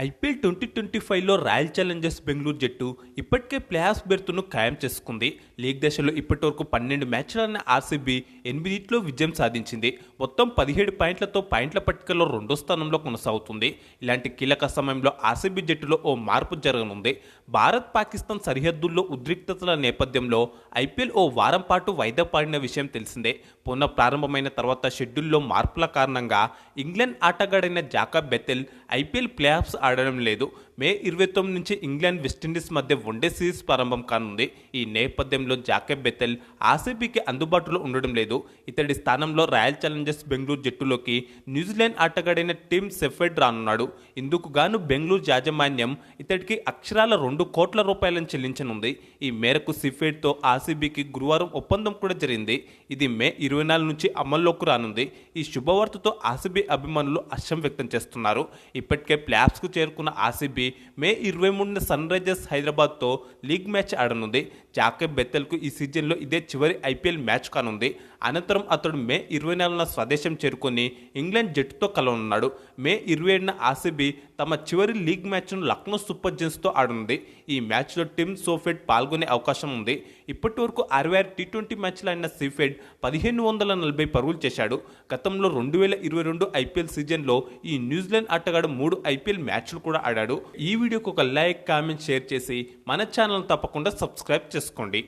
IPL 2025లో royal Challengers Bengaluru జట్టు ఇప్పటికే play of బెర్త్ను ఖాయం చేసుకుంది. లీగ్ దశలో ఇప్పటివరకు 12 మ్యాచ్లన్న ఆర్సీబీ 8లో విజయం సాధించింది. మొత్తం 17 పాయింట్లతో పాయింట్ల పట్టికలో రెండో స్థానంలో కొనసాగుతుంది. ఇలాంటి కీలక సమయంలో ఆర్సీబీ జట్టులో ఓ మార్పు జరగనుంది. భారత్ పాకిస్తాన్ సరిహద్దుల్లో ఉద్రిక్తతల నేపథ్యంలో ఐపీఎల్ ఓ వారం పాటు వాయిదా పడిన విషయం తెలిసిందే. పునః ప్రారంభమైన తర్వాత షెడ్యూల్లో మార్పుల కారణంగా ఇంగ్లాండ్ ఆటగాడైన Jacob Bethell IPL playoffs ఆడడం లేదు. మే 29 నుంచి ఇంగ్లాండ్ వెస్టిండీస్ మధ్య వన్డే సిరీస్ ప్రారంభం కానుంది. ఈ నేపథ్యంలో జాకబ్ బెథెల్ ఆర్సీబీకి అందుబాటులో ఉండడం లేదు. ఇతడి స్థానంలో రాయల్ ఛాలెంజర్స్ బెంగళూరు జట్టులోకి న్యూజిలాండ్ ఆటగాడైన టిమ్ షెఫర్డ్ రానున్నాడు. ఇందుకు గాను బెంగళూరు యాజమాన్యం ఇతడికి అక్షరాల 2 కోట్ల రూపాయలను చెల్లించనుంది. ఈ మేరకు షెఫర్డ్తో ఆర్సీబీకి గురువారం ఒప్పందం కూడా జరిగింది. ఇది మే 24 నుంచి అమల్లోకి రానుంది. ఈ శుభవార్తతో ఆర్సీబీ అభిమానులు హర్షం వ్యక్తం చేస్తున్నారు. ఇప్పటికే ప్లే ఆఫ్స్కు చేరుకున్న ఆర్సీబీ మే 23న సన్ రైజర్స్ హైదరాబాద్తో లీగ్ మ్యాచ్ ఆడనుంది. జాకబ్ బెథెల్కు ఈ సీజన్లో ఇదే చివరి ఐపీఎల్ మ్యాచ్ కానుంది. అనంతరం అతడు మే 24న స్వదేశం చేరుకొని ఇంగ్లాండ్ జట్టుతో కలవనున్నాడు. మే 27న ఆర్సీబీ తమ చివరి లీగ్ మ్యాచ్ను లక్నో సూపర్ జెయింట్స్తో ఆడనుంది. ఈ మ్యాచ్లో టిమ్ షెఫర్డ్ పాల్గొనే అవకాశం ఉంది. ఇప్పటి వరకు 66 టీ20 మ్యాచ్లు ఆడిన షెఫర్డ్ 1540 పరుగులు చేశాడు. గతంలో 2022 ఐపీఎల్ సీజన్లో ఈ న్యూజిలాండ్ ఆటగాడు 3 ఐపీఎల్ మ్యాచ్లు కూడా ఆడాడు. ఈ వీడియోకి ఒక లైక్, కామెంట్, షేర్ చేసి మన ఛానల్ తప్పకుండా సబ్స్క్రైబ్ చేసుకోండి.